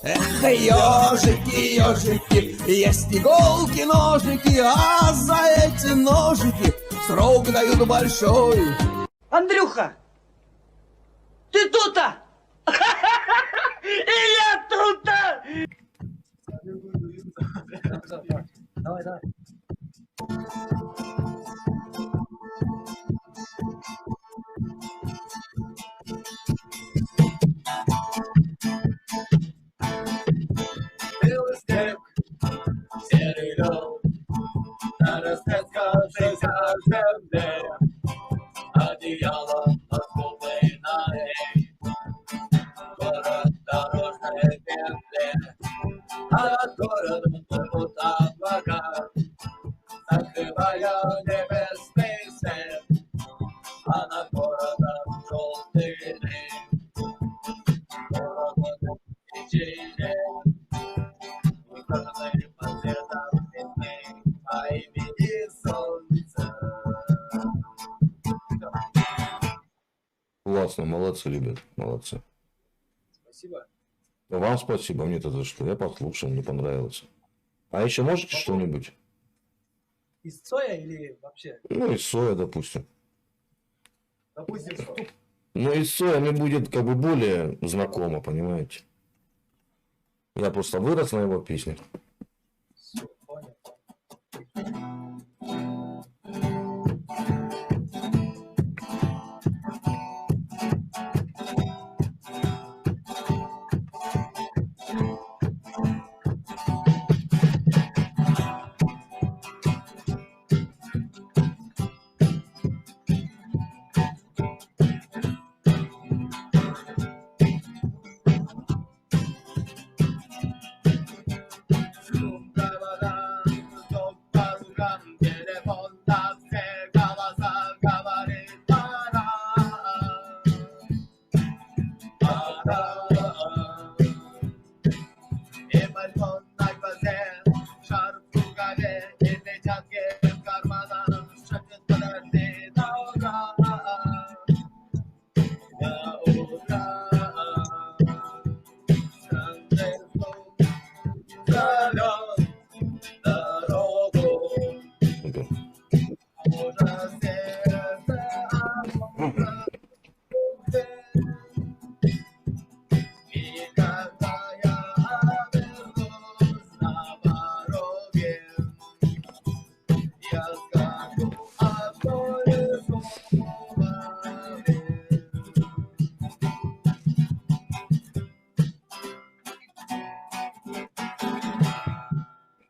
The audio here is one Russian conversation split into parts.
Эх, ежики, ежики, есть иголки, ножики, а за эти ножики срок дают большой. Андрюха, ты тут-то? И я тут-то! Давай, давай. Белый снег, серый лед, на раскаткавшейся земле, одеяло откуда на ней, город дорожной петли, а над городом плывут облака, закрывая небесный свет, а над городом желтый дым, город течение. Ухоженные по цветам весны, по имени солнце. Классно, молодцы, ребят, молодцы. Спасибо. Вам спасибо, мне-то за что. Я послушал, мне понравилось. А еще можете что-нибудь? Из Цоя или вообще? Ну, из Соя, допустим. Допустим, что? Но из Соя мне будет как бы более знакомо, понимаете? Я просто вырос на его песнях. Все, понял. Шум провода, стук по рукам, телефон на все голоса говорит пора. Пора. И балкон на глазе, шарф в рукаве, и перчатки в карманах, шепчет подожди до утра. До утра. Странный звук зовет дорогу. Супер. Уже сердце обмануто. И когда я обернусь на пороге, я скажу одно лишь слово.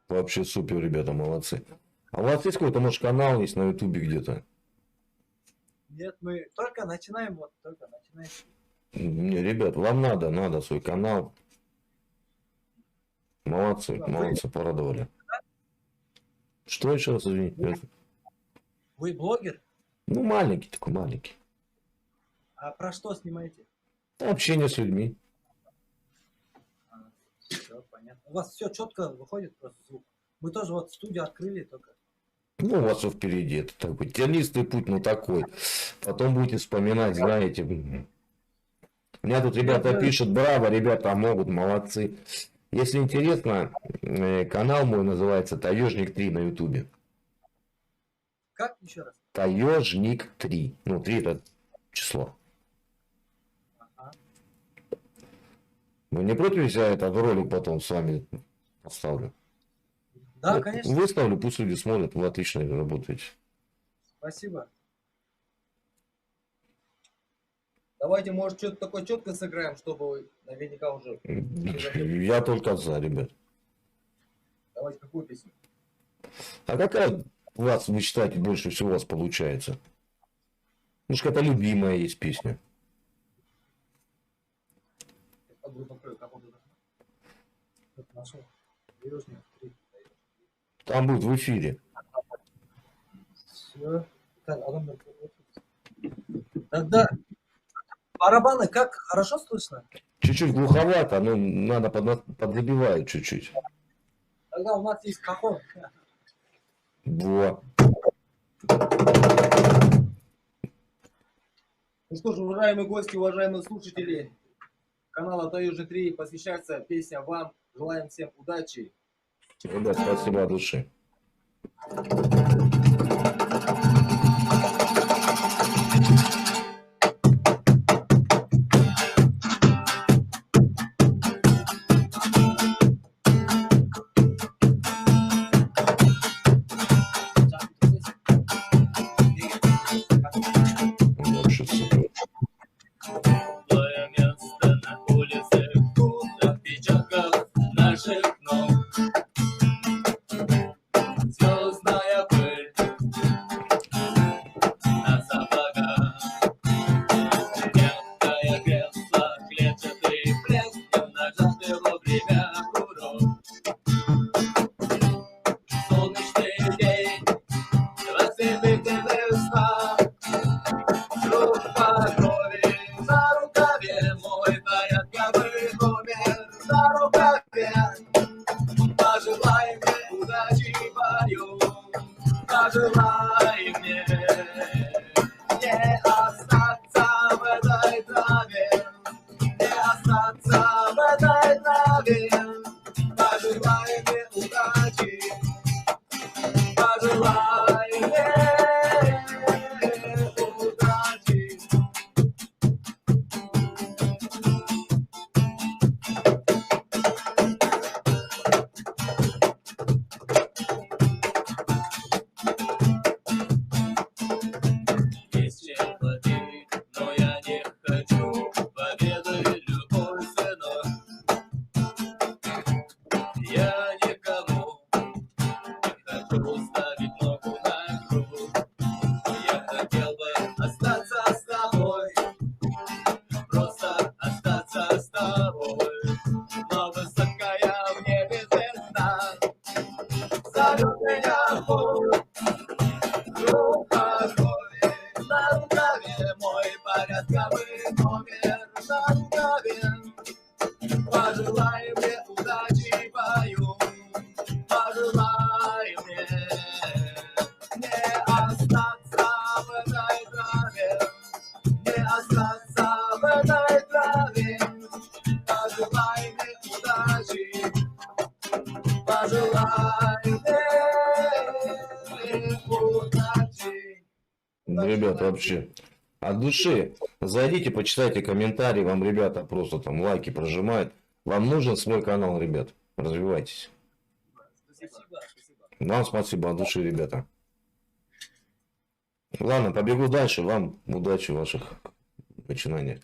Вообще супер, ребята, молодцы. А у вас есть какой-то, может, канал есть на Ютубе где-то? Нет, мы только начинаем, вот, только начинаем. Не, ребят, вам надо свой канал. Молодцы, молодцы, порадовали. Что еще раз, извините? Вы блогер? Ну, маленький такой, маленький. А про что снимаете? Общение с людьми. Все, понятно. У вас все четко выходит просто звук. Мы тоже вот студию открыли только. Ну, у вас все впереди. Это такой тернистый путь, ну такой. Потом будете вспоминать, знаете. Меня тут ребята пишут, браво, ребята могут, молодцы. Если интересно, канал мой называется Таежник 3 на Ютубе. Как еще раз? Таежник 3. Ну, 3 это число. Ага. Вы не против, если я этот ролик потом с вами поставлю? Да, Ну, конечно. выставлю, пусть люди смотрят, вы отлично работаете. Спасибо. Давайте, может, что-то такое четко сыграем, чтобы вы наверняка уже... Я только за, ребят. Давайте, какую песню? А какая у вас, вы считаете, больше всего у вас получается? Может, какая-то любимая есть песня? А группа как он туда? Вот нашел. Таежник 3. Там будет в эфире. Все. Так, тогда барабаны как? Хорошо слышно? Чуть-чуть глуховато, но надо подзабивать чуть-чуть. Тогда у нас есть кахон. Во. Ну что ж, уважаемые гости, уважаемые слушатели, канала Таежный 3 посвящается песня вам. Желаем всем удачи. Ребят, спасибо от души. Вообще супер. Твое место на улице, отпечатков наших ног. Звездная пыль на сапогах. Мягкое кресло, клетчатый плед, нажатый вовремя курок. Солнечный день, 25 весна. Друг по крови, на рукаве мой порядковый номер. На рукаве пожелай мне удачи в бою. Пожелай мне не остаться в этой траве. Не остаться в этой траве. Пожелай мне удачи. Пожелай мне удачи. Есть чем платить, но я не хочу поведать любой ценой. Я никому не хочу ставить ногу на грудь. Я хотел бы остаться с тобой, просто остаться с тобой. Но высокая в небе звезда зовет меня в путь. Рука крови на рукаве, мой порядковый номер на рукаве. Пожелай мне удачи в бою. Пожелай мне не остаться в этой траве. Не остаться в этой траве. Пожелай мне удачи. Пожелай мне удачи. Ребят, вообще от души. Зайдите, почитайте комментарии. Вам ребята просто там лайки прожимают. Вам нужен свой канал, ребят. Развивайтесь. Спасибо. Вам спасибо от души, ребята. Ладно, побегу дальше. Вам удачи в ваших начинаниях.